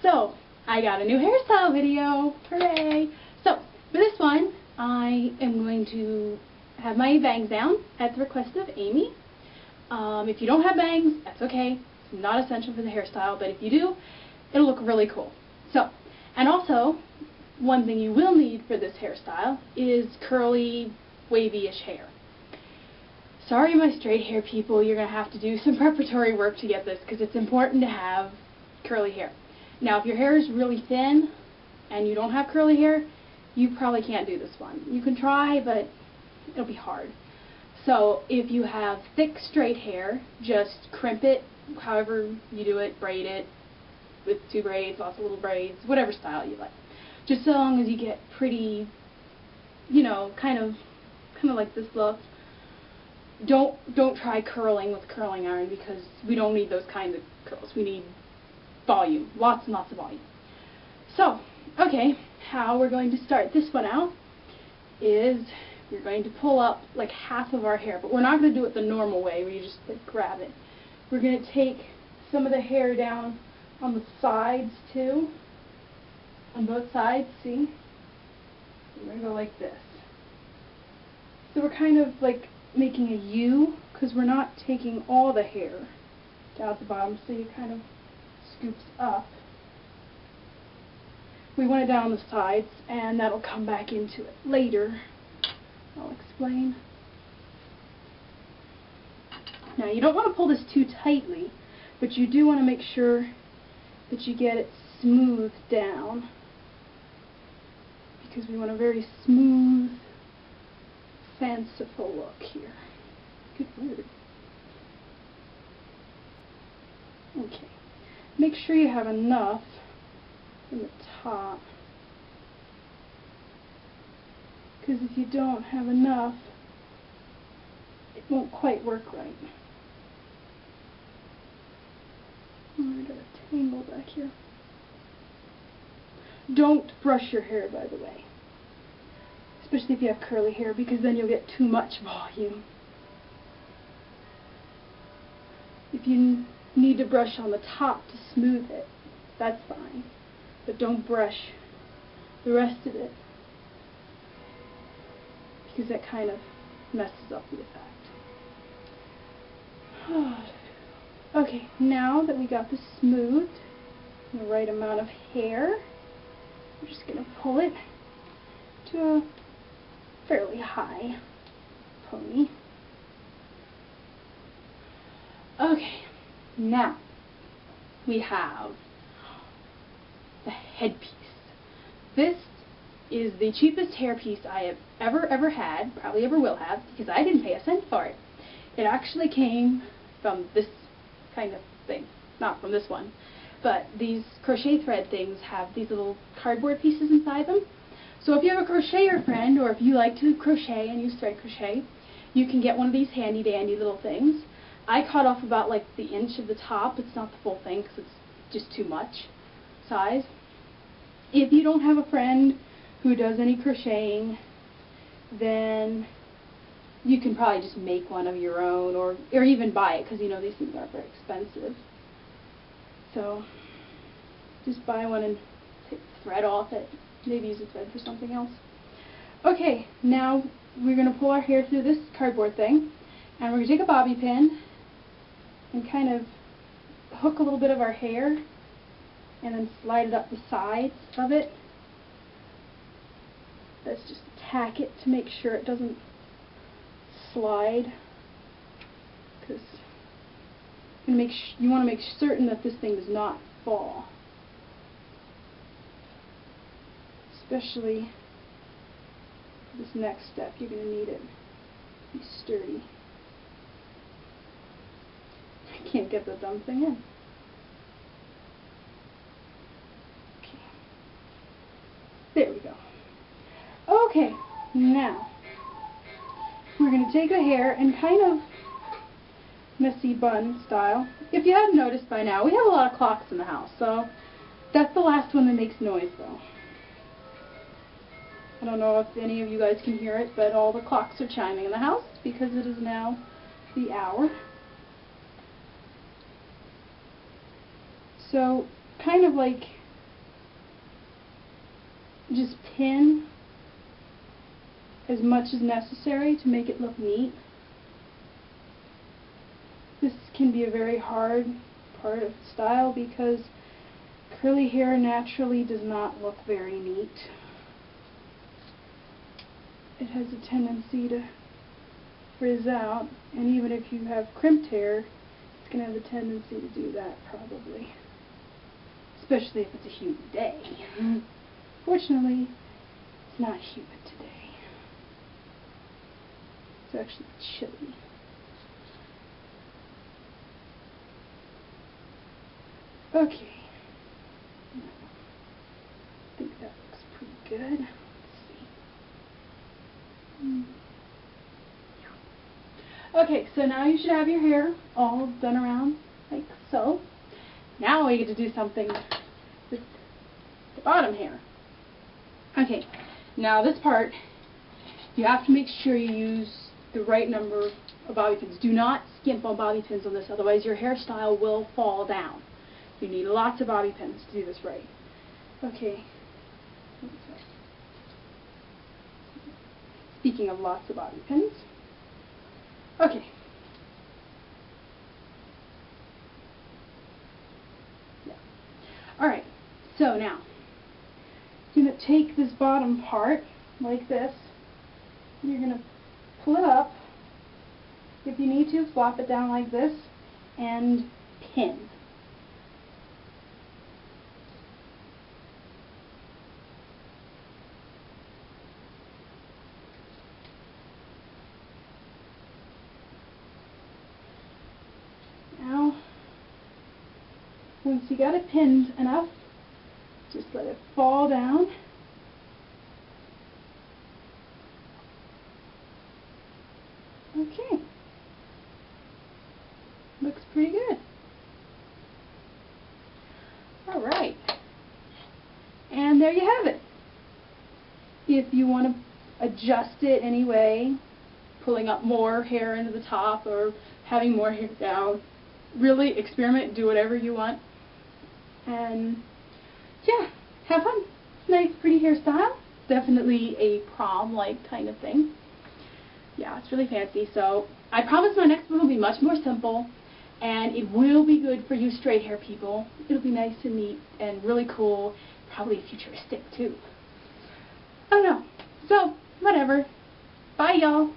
So, I got a new hairstyle video. Hooray! So, for this one, I am going to have my bangs down at the request of Amy. If you don't have bangs, that's okay. It's not essential for the hairstyle, but if you do, it'll look really cool. So, and also, one thing you will need for this hairstyle is curly, wavy-ish hair. Sorry, my straight hair people, you're going to have to do some preparatory work to get this because it's important to have curly hair. Now, if your hair is really thin and you don't have curly hair, you probably can't do this one. You can try, but it'll be hard. So, if you have thick, straight hair, just crimp it however you do it, braid it with 2 braids, lots of little braids, whatever style you like. Just so long as you get pretty, you know, kind of like this look. Don't try curling with a curling iron because we don't need those kinds of curls. We need volume, lots and lots of volume. So, okay, how we're going to start this one out is we're going to pull up like half of our hair, but we're not going to do it the normal way where you just like grab it. We're going to take some of the hair down on the sides too, on both sides, see? We're going to go like this. So we're kind of like making a U because we're not taking all the hair down at the bottom, so it kind of scoops up. We want it down the sides, and that'll come back into it later. I'll explain. Now, you don't want to pull this too tightly, but you do want to make sure that you get it smooth down because we want a very smooth, fanciful look here. Good word. Okay. Make sure you have enough in the top, because if you don't have enough, it won't quite work right. Oh, I got a tangle back here. Don't brush your hair, by the way. Especially if you have curly hair, because then you'll get too much volume. If you need to brush on the top to smooth it, that's fine. But don't brush the rest of it, because that kind of messes up the effect. Okay, now that we got this smoothed, the right amount of hair, I'm just going to pull it to a fairly high pony. Okay, now we have the headpiece. This is the cheapest hairpiece I have ever had, probably ever will have, because I didn't pay a cent for it. It actually came from this kind of thing. Not from this one, but these crochet thread things have these little cardboard pieces inside them. So if you have a crocheter friend, or if you like to crochet and use thread crochet, you can get one of these handy dandy little things. I cut off about like the inch of the top. It's not the full thing because it's just too much size. If you don't have a friend who does any crocheting, then you can probably just make one of your own, or even buy it, because you know these things aren't very expensive. So just buy one and take the thread off it. Maybe use the thread for something else. Okay, now we're going to pull our hair through this cardboard thing, and we're going to take a bobby pin and kind of hook a little bit of our hair and then slide it up the sides of it. Let's just tack it to make sure it doesn't slide, because you want to make certain that this thing does not fall. Especially this next step, you're going to need it to be sturdy. I can't get the dumb thing in. Okay. There we go. Okay, now we're going to take the hair and kind of messy bun style. If you haven't noticed by now, we have a lot of clocks in the house, so that's the last one that makes noise though. I don't know if any of you guys can hear it, but all the clocks are chiming in the house because it is now the hour. So kind of like just pin as much as necessary to make it look neat. This can be a very hard part of the style because curly hair naturally does not look very neat. It has a tendency to frizz out, and even if you have crimped hair, it's going to have a tendency to do that probably. Especially if it's a humid day. Fortunately, it's not humid today. It's actually chilly. Okay. I think that looks pretty good. Let's see. Okay, so now you should have your hair all done around like so. Now we get to do something with the bottom hair. Okay, now this part, you have to make sure you use the right number of bobby pins. Do not skimp on bobby pins on this, otherwise your hairstyle will fall down. You need lots of bobby pins to do this right. Okay. Speaking of lots of bobby pins. Okay. Yeah. Alright, so now you're going to take this bottom part like this, and you're going to pull it up. If you need to, flop it down like this and pin. Now, once you got it pinned enough, just let it fall down. Okay. Looks pretty good. Alright. And there you have it. If you want to adjust it anyway, pulling up more hair into the top or having more hair down, really experiment, do whatever you want. And yeah, have fun. Nice, pretty hairstyle. Definitely a prom-like kind of thing. Yeah, it's really fancy. So I promise my next one will be much more simple, and it will be good for you straight hair people. It'll be nice and neat and really cool, probably futuristic too. I don't know. So, whatever. Bye, y'all.